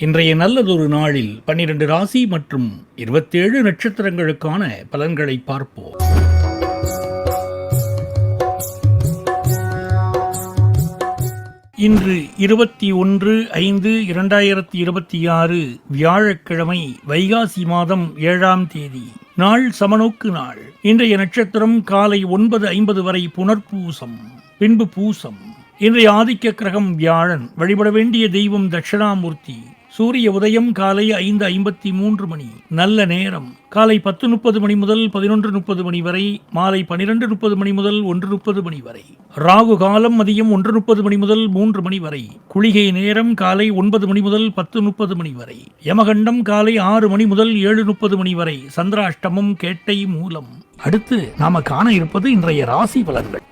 இன்றைய நல்லதொரு நாளில் 12 ராசி மற்றும் 27 நட்சத்திரங்களுக்கான பலன்களை பார்ப்போம். இன்று 21/5/2026 வியாழக்கிழமை, வைகாசி மாதம் 7ஆம் தேதி. நாள் சமநோக்கு நாள். இன்றைய நட்சத்திரம் காலை 9:50 வரை புனர்பூசம், பின்பு பூசம். இன்றைய ஆதிக்க கிரகம் வியாழன். வழிபட வேண்டிய தெய்வம் தட்சிணாமூர்த்தி. சூரிய உதயம் காலை 5:53 மணி. நல்ல நேரம் காலை 10:30 மணி முதல் 11:30 மணி வரை, மாலை 12:30 மணி முதல் 1:30 மணி வரை. ராகு காலம் மதியம் 1:30 மணி முதல் 3 மணி வரை. குளிகை நேரம் காலை 9 மணி முதல் 10:30 மணி வரை. யமகண்டம் காலை 6 மணி முதல் 7:30 மணி வரை. சந்திராஷ்டமம் கேட்டை மூலம். அடுத்து நாம காண இருப்பது இன்றைய ராசி பலன்கள்.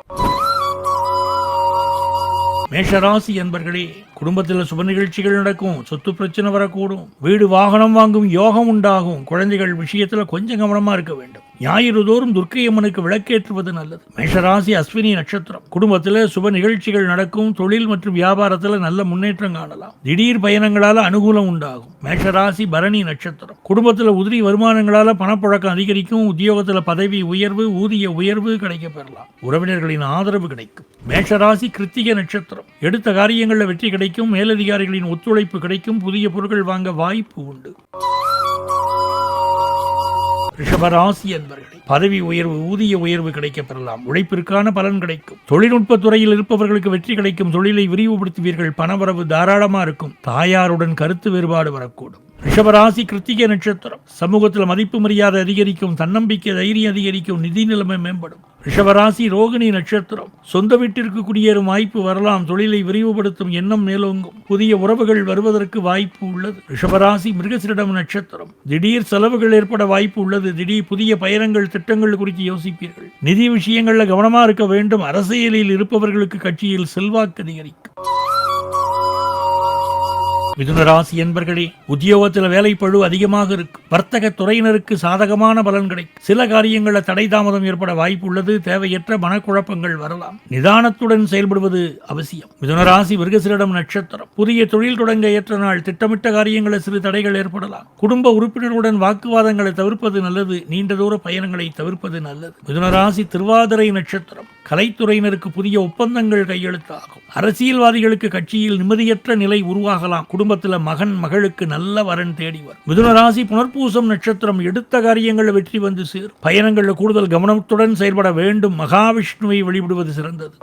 மேஷராசி என்பர்களே, குடும்பத்தில் சுப நிகழ்ச்சிகள் நடக்கும், சொத்து பிரச்சனை வரக்கூடும், வீடு வாகனம் வாங்கும் யோகம் உண்டாகும். குழந்தைகள் விஷயத்துல கொஞ்சம் கவனமா இருக்க வேண்டும். ஞாயிறு தோறும் துர்க்கை அம்மனுக்கு விளக்கேற்றுவது நல்லது. மேஷராசி அஸ்வினி நட்சத்திரம். குடும்பத்தில் சுப நிகழ்ச்சிகள் நடக்கும், தொழில் மற்றும் வியாபாரத்தில் நல்ல முன்னேற்றம் காணலாம். திடீர் பயணங்களால அனுகூலம் உண்டாகும். மேஷராசி பரணி நட்சத்திரம். குடும்பத்தில் உதிரி வருமானங்களால பணப்புழக்கம் அதிகரிக்கும். உத்தியோகத்தில் பதவி உயர்வு, ஊதிய உயர்வு கிடைக்க பெறலாம். உறவினர்களின் ஆதரவு கிடைக்கும். மேஷராசி கிருத்திகை நட்சத்திரம். எடுத்த காரியங்களில் வெற்றி கிடைக்கும். மேலதிகாரிகளின் ஒத்துழைப்பு கிடைக்கும். புதிய பொருட்கள் வாங்க வாய்ப்பு உண்டு. ரிஷபராசி என்பர்களே, பதவி உயர்வு, ஊதிய உயர்வு கிடைக்க பெறலாம். உழைப்பிற்கான பலன் கிடைக்கும். தொழில்நுட்ப துறையில் இருப்பவர்களுக்கு வெற்றி கிடைக்கும். தொழிலை விரிவுபடுத்துவீர்கள். பணவரவு தாராளமா இருக்கும். தாயாருடன் கருத்து வேறுபாடு வரக்கூடும். ரிஷபராசி கிருத்திகை நட்சத்திரம். சமூகத்தில் மதிப்பு மரியாதை அதிகரிக்கும். தன்னம்பிக்கை தைரியம் அதிகரிக்கும். நிதி நிலைமை மேம்படும். ரிஷபராசி ரோகிணி நட்சத்திரம். சொந்த வீட்டிற்கு குடியேறும் வாய்ப்பு வரலாம். தொழிலை விரிவுபடுத்தும் எண்ணம் மேலோங்கும். புதிய உறவுகள் வருவதற்கு வாய்ப்பு உள்ளது. ரிஷபராசி மிருகசீரிடம் நட்சத்திரம். திடீர் செலவுகள் ஏற்பட வாய்ப்பு உள்ளது. திடீர் புதிய பயணங்கள், திட்டங்கள் குறித்து யோசிப்பீர்கள். நிதி விஷயங்களில் கவனமா இருக்க வேண்டும். அரசியலில் இருப்பவர்களுக்கு கட்சியில் செல்வாக்கு அதிகரிக்கும். மிதுனராசி என்பர்களே, உத்தியோகத்தில் வேலைப்பழு அதிகமாக இருக்கும். வர்த்தக துறையினருக்கு சாதகமான பலன் கிடைக்கும். சில காரியங்களில் தடை தாமதம் ஏற்பட வாய்ப்பு உள்ளது. தேவையற்ற மனக்குழப்பங்கள் வரலாம். நிதானத்துடன் செயல்படுவது அவசியம். மிதுனராசி மிருகசீரிடம் நட்சத்திரம். புதிய தொழில் தொடங்க ஏற்ற நாள். திட்டமிட்ட காரியங்களில் சிறு தடைகள் ஏற்படலாம். குடும்ப உறுப்பினர்களுடன் வாக்குவாதங்களை தவிர்ப்பது நல்லது. நீண்ட தூர பயணங்களை தவிர்ப்பது நல்லது. மிதுனராசி திருவாதிரை நட்சத்திரம். கலைத்துறையினருக்கு புதிய ஒப்பந்தங்கள் கையெழுத்தாகும். அரசியல்வாதிகளுக்கு கட்சியில் நிம்மதியற்ற நிலை உருவாகலாம். குடும்பத்தில் மகன் மகளுக்கு நல்ல வரன் தேடி வரும். மிதுனராசி புனர்பூசம் நட்சத்திரம். எடுத்த காரியங்கள் வெற்றி வந்து சேரும். பயணங்களில் கூடுதல் கவனத்துடன் செயல்பட வேண்டும். மகாவிஷ்ணுவை வழிபடுவது சிறந்தது.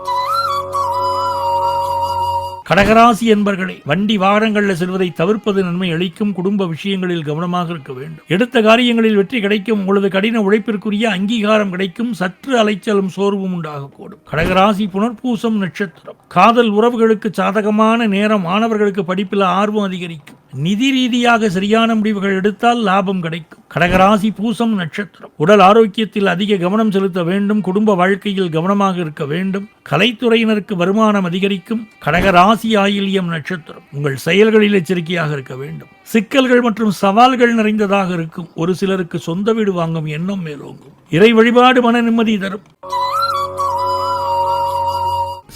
கடகராசி என்பர்களே, வண்டி வாகனங்களில் செல்வதை தவிர்ப்பது நன்மை அளிக்கும். குடும்ப விஷயங்களில் கவனமாக இருக்க வேண்டும். எடுத்த காரியங்களில் வெற்றி கிடைக்கும். உங்களது கடின உழைப்பிற்குரிய அங்கீகாரம் கிடைக்கும். சற்று அலைச்சலும் சோர்வும் உண்டாகக்கூடும். கடகராசி புனர்பூசம் நட்சத்திரம். காதல் உறவுகளுக்கு சாதகமான நேரம். மாணவர்களுக்கு படிப்பில் ஆர்வம் அதிகரிக்கும். நிதி ரீதியாக சரியான முடிவுகள் எடுத்தால் லாபம் கிடைக்கும். கடகராசி பூசம் நட்சத்திரம். உடல் ஆரோக்கியத்தில் அதிக கவனம் செலுத்த வேண்டும். குடும்ப வாழ்க்கையில் கவனமாக இருக்க வேண்டும். கலைத்துறையினருக்கு வருமானம் அதிகரிக்கும். கடகராசி ஆயில்யம் நட்சத்திரம். உங்கள் செயல்களில் எச்சரிக்கையாக இருக்க வேண்டும். சிக்கல்கள் மற்றும் சவால்கள் நிறைந்ததாக இருக்கும். ஒரு சிலருக்கு சொந்த வீடு வாங்கும் எண்ணம் மேலோங்கும். இறை வழிபாடு மன நிம்மதி தரும்.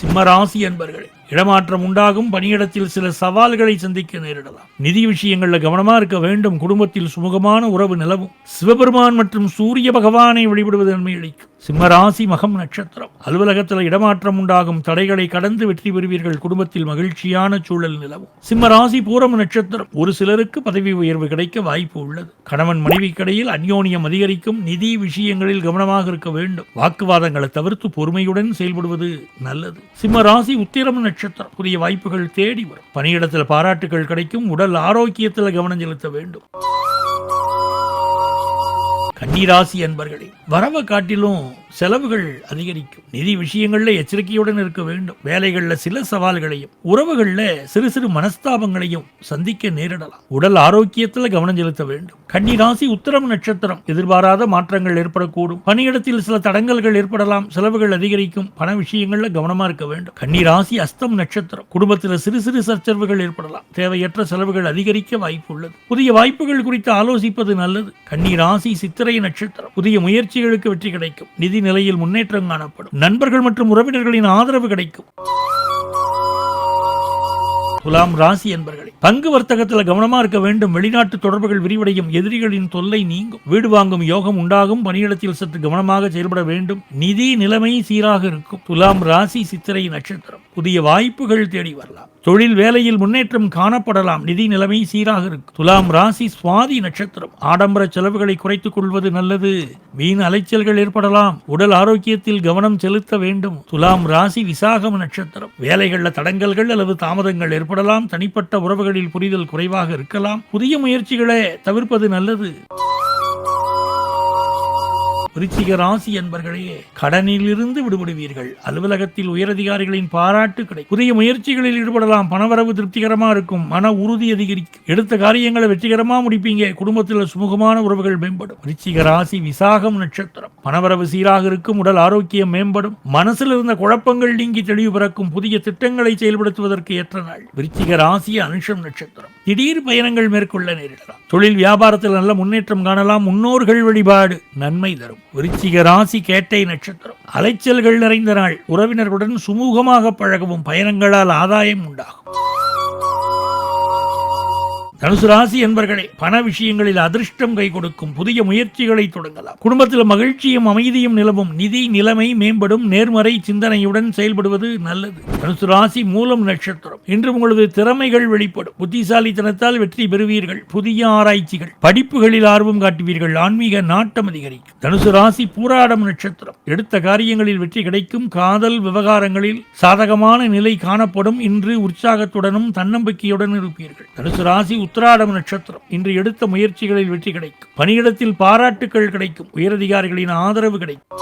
சிம்மராசி என்பர்களே, இடமாற்றம் உண்டாகும். பணியிடத்தில் சில சவால்களை சந்திக்க நேரிடலாம். நிதி விஷயங்களில் கவனமா இருக்க வேண்டும். குடும்பத்தில் சுமூகமான உறவு நிலவும். சிவபெருமான் மற்றும் சூரிய பகவானை வழிபடுவது நன்மை அளிக்கும். சிம்மராசி மகம் நட்சத்திரம். அலுவலகத்தில் இடமாற்றம் உண்டாகும். தடைகளை கடந்து வெற்றி பெறுவீர்கள். குடும்பத்தில் மகிழ்ச்சியான சூழல் நிலவும். சிம்மராசி பூரம் நட்சத்திரம். ஒரு சிலருக்கு பதவி உயர்வு கிடைக்க வாய்ப்பு உள்ளது. கணவன் மனைவிக்கிடையில் அந்யோன்யம் அதிகரிக்கும். நிதி விஷயங்களில் கவனமாக இருக்க வேண்டும். வாக்குவாதங்களை தவிர்த்து பொறுமையுடன் செயல்படுவது நல்லது. சிம்மராசி உத்திரம் நட்சத்திரம். புதிய வாய்ப்புகள் தேடி வரும். பணியிடத்தில் பாராட்டுகள் கிடைக்கும். உடல் ஆரோக்கியத்தில் கவனம் செலுத்த வேண்டும். கன்னிராசி என்பர்களே, வரவை காட்டிலும் செலவுகள் அதிகரிக்கும். நிதி விஷயங்கள்ல எச்சரிக்கையுடன் இருக்க வேண்டும். வேலைகளில் சில சவால்களையும், உறவுகளில் சிறு சிறு மனஸ்தாபங்களையும் சந்திக்க நேரிடலாம். உடல் ஆரோக்கியத்தில் கவனம் செலுத்த வேண்டும். கன்னிராசி உத்திரம் நட்சத்திரம். எதிர்பாராத மாற்றங்கள் ஏற்படக்கூடும். பணியிடத்தில் சில தடங்கல்கள் ஏற்படலாம். செலவுகள் அதிகரிக்கும். பண விஷயங்கள்ல கவனமா இருக்க வேண்டும். கன்னிராசி அஸ்தம் நட்சத்திரம். குடும்பத்தில் சிறு சிறு சச்சரவுகள் ஏற்படலாம். தேவையற்ற செலவுகள் அதிகரிக்க வாய்ப்பு உள்ளது. புதிய வாய்ப்புகள் குறித்து ஆலோசிப்பது நல்லது. கன்னிராசி சித்திரை நட்சத்திரம். புதிய முயற்சிகளுக்கு வெற்றி கிடைக்கும். நிதி நிலையில் முன்னேற்றம் காணப்படும். நண்பர்கள் மற்றும் உறவினர்களின் ஆதரவு கிடைக்கும். துலாம் ராசி என்பர்களே, பங்கு வர்த்தகத்தில் கவனமா இருக்க வேண்டும். வெளிநாட்டு தொடர்புகள் விரிவடையும். எதிரிகளின் தொல்லை நீங்கும். வீடு வாங்கும் யோகம் உண்டாகும். பணியிடத்தில் சற்று கவனமாக செயல்பட வேண்டும். நிதி நிலைமை சீராக இருக்கும். துலாம் ராசி சித்திரை நட்சத்திரம். புதிய வாய்ப்புகள் தேடி வரலாம். தொழில் வேலையில் முன்னேற்றம் காணப்படலாம். நிதி நிலைமை சீராக இருக்கும். துலாம் ராசி சுவாதி நட்சத்திரம். ஆடம்பர செலவுகளை குறைத்துக் கொள்வது நல்லது. வீண் அலைச்சல்கள் ஏற்படலாம். உடல் ஆரோக்கியத்தில் கவனம் செலுத்த வேண்டும். துலாம் ராசி விசாகம் நட்சத்திரம். வேலைகளில் தடங்கல்கள் அல்லது தாமதங்கள் ஏற்படலாம். தனிப்பட்ட உறவுகளில் புரிதல் குறைவாக இருக்கலாம். புதிய முயற்சிகளை தவிர்ப்பது நல்லது. விருச்சிக ராசி என்பர்களே, கடனிலிருந்து விடுபடுவீர்கள். அலுவலகத்தில் உயரதிகாரிகளின் பாராட்டு கிடைக்கும். புதிய முயற்சிகளில் ஈடுபடலாம். பணவரவு திருப்திகரமா இருக்கும். மன உறுதி அதிகரிக்கும். எடுத்த காரியங்களை வெற்றிகரமா முடிப்பீங்க. குடும்பத்தில் சுமூகமான உறவுகள் மேம்படும். விருச்சிக ராசி விசாகம் நட்சத்திரம். பணவரவு சீராக இருக்கும். உடல் ஆரோக்கியம் மேம்படும். மனசில் இருந்த குழப்பங்கள் நீங்கி தெளிவு பிறக்கும். புதிய திட்டங்களை செயல்படுத்துவதற்கு ஏற்ற நாள். விருச்சிக ராசி அனுஷம் நட்சத்திரம். திடீர் பயணங்கள் மேற்கொள்ள நேரிடலாம். தொழில் வியாபாரத்தில் நல்ல முன்னேற்றம் காணலாம். முன்னோர்கள் வழிபாடு நன்மை தரும். விருச்சிக ராசி கேட்டை நட்சத்திரம். அலைச்சல்கள் நிறைந்த நாள். உறவினர்களுடன் சுமூகமாக பழகவும். பயணங்களால் ஆதாயம் உண்டாகும். தனுசு ராசி என்பர்களே, பண விஷயங்களில் அதிர்ஷ்டம் கை கொடுக்கும். புதிய முயற்சிகளை தொடங்கலாம். குடும்பத்தில் மகிழ்ச்சியும் அமைதியும் நிலவும். நிதி நிலைமை மேம்படும். நேர்மறை சிந்தனையுடன் செயல்படுவது நல்லது. தனுசு ராசி மூலம் நட்சத்திரம். இன்று உங்களது திறமைகள் வெளிப்படும். புத்திசாலித்தனத்தால் வெற்றி பெறுவீர்கள். புதிய ஆராய்ச்சிகள், படிப்புகளில் ஆர்வம் காட்டுவீர்கள். ஆன்மீக நாட்டம் அதிகரிக்கும். தனுசு ராசி பூராடம் நட்சத்திரம். எடுத்த காரியங்களில் வெற்றி கிடைக்கும். காதல் விவகாரங்களில் சாதகமான நிலை காணப்படும். இன்று உற்சாகத்துடனும் தன்னம்பிக்கையுடன் இருப்பீர்கள். தனுசு ராசி உத்திராடம் நட்சத்திரம். இன்று எடுத்த முயற்சிகளில் வெற்றி கிடைக்கும். பணியிடத்தில் பாராட்டுக்கள் கிடைக்கும். உயரதிகாரிகளின் ஆதரவு கிடைக்கும்.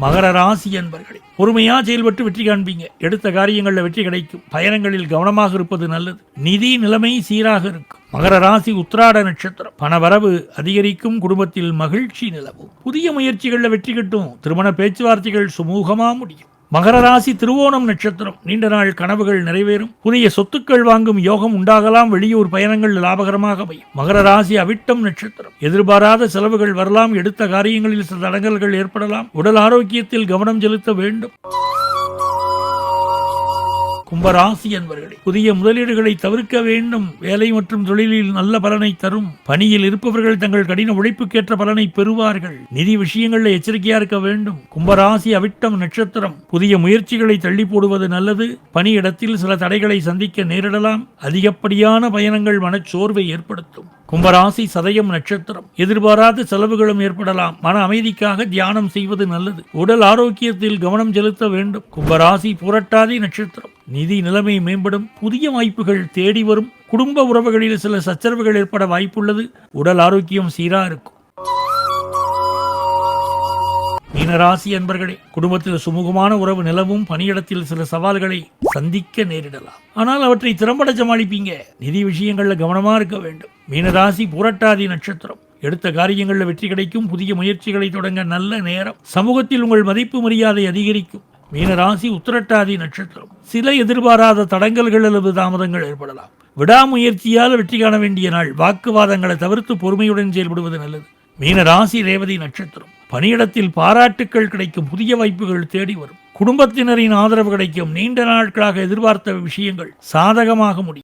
மகர ராசி என்பர்களே, பொறுமையா செயல்பட்டு வெற்றி காண்பீங்க. எடுத்த காரியங்களில் வெற்றி கிடைக்கும். பயணங்களில் கவனமாக இருப்பது நல்லது. நிதி நிலைமை சீராக இருக்கும். மகர ராசி உத்திராட நட்சத்திரம். பணவரவு அதிகரிக்கும். குடும்பத்தில் மகிழ்ச்சி நிலவும். புதிய முயற்சிகளில் வெற்றி கிட்டும். திருமண பேச்சுவார்த்தைகள் சுமூகமா முடியும். மகர ராசி திருவோணம் நட்சத்திரம். நீண்ட நாள் கனவுகள் நிறைவேறும். புதிய சொத்துக்கள் வாங்கும் யோகம் உண்டாகலாம். வெளியூர் பயணங்கள் லாபகரமாக அமையும். மகர ராசி அவிட்டம் நட்சத்திரம். எதிர்பாராத செலவுகள் வரலாம். எடுத்த காரியங்களில் சில தடங்கல்கள் ஏற்படலாம். உடல் ஆரோக்கியத்தில் கவனம் செலுத்த வேண்டும். கும்பராசி என்பர்களே, புதிய முதலீடுகளை தவிர்க்க வேண்டும். வேலை மற்றும் தொழிலில் நல்ல பலனை தரும். பணியில் இருப்பவர்கள் தங்கள் கடின உழைப்புக்கேற்ற பலனை பெறுவார்கள். நிதி விஷயங்களில் எச்சரிக்கையா இருக்க வேண்டும். கும்பராசி அவிட்டம் நட்சத்திரம். புதிய முயற்சிகளை தள்ளி போடுவது நல்லது. பணியிடத்தில் சில தடைகளை சந்திக்க நேரிடலாம். அதிகப்படியான பயணங்கள் மனச்சோர்வை ஏற்படுத்தும். கும்பராசி சதயம் நட்சத்திரம். எதிர்பாராத செலவுகளும் ஏற்படலாம். மன அமைதிக்காக தியானம் செய்வது நல்லது. உடல் ஆரோக்கியத்தில் கவனம் செலுத்த வேண்டும். கும்பராசி புரட்டாதி நட்சத்திரம். நிதி நிலைமை மேம்படும். புதிய வாய்ப்புகள் தேடி வரும். குடும்ப உறவுகளில் சில சச்சரவுகள் ஏற்பட வாய்ப்புள்ளது. உடல் ஆரோக்கியம் சீரா இருக்கும். மீனராசி என்பர்களே, குடும்பத்தில் சுமூகமான உறவு நிலவும். பணியிடத்தில் சில சவால்களை சந்திக்க நேரிடலாம். ஆனால் அவற்றை திறம்பட சமாளிப்பீங்க. நிதி விஷயங்களில் கவனமா இருக்க வேண்டும். மீனராசி புரட்டாதி நட்சத்திரம். எடுத்த காரியங்களில் வெற்றி கிடைக்கும். புதிய முயற்சிகளை தொடங்க நல்ல நேரம். சமூகத்தில் உங்கள் மதிப்பு மரியாதை அதிகரிக்கும். மீனராசி உத்திரட்டாதி நட்சத்திரம். சில எதிர்பாராத தடங்கல்கள் அல்லது தாமதங்கள் ஏற்படலாம். விடாமுயற்சியால் வெற்றி காண வேண்டிய நாள். வாக்குவாதங்களை தவிர்த்து பொறுமையுடன் செயல்படுவது நல்லது. மீனராசி ரேவதி நட்சத்திரம். பணியிடத்தில் பாராட்டுக்கள் கிடைக்கும். புதிய வாய்ப்புகள் தேடி வரும். குடும்பத்தினரின் ஆதரவு கிடைக்கும். நீண்ட நாட்களாக எதிர்பார்த்த விஷயங்கள் சாதகமாக முடியும்.